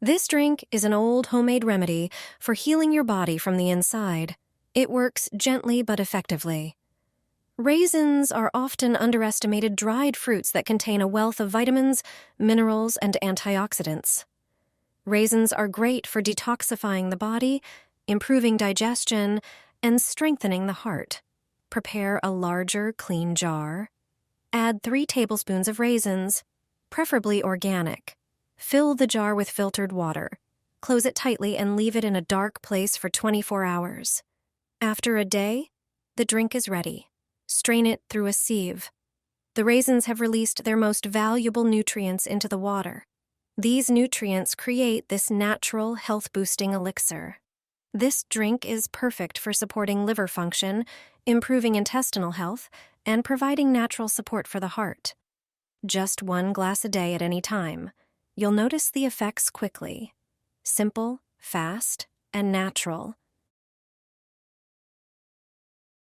This drink is an old homemade remedy for healing your body from the inside. It works gently but effectively. Raisins are often underestimated dried fruits that contain a wealth of vitamins, minerals, and antioxidants. Raisins are great for detoxifying the body, improving digestion, and strengthening the heart. Prepare a larger, clean jar. Add 3 tablespoons of raisins, preferably organic. Fill the jar with filtered water. Close it tightly and leave it in a dark place for 24 hours. After a day, the drink is ready. Strain it through a sieve. The raisins have released their most valuable nutrients into the water. These nutrients create this natural, health-boosting elixir. This drink is perfect for supporting liver function, improving intestinal health, and providing natural support for the heart. Just 1 glass a day at any time. You'll notice the effects quickly. Simple, fast, and natural.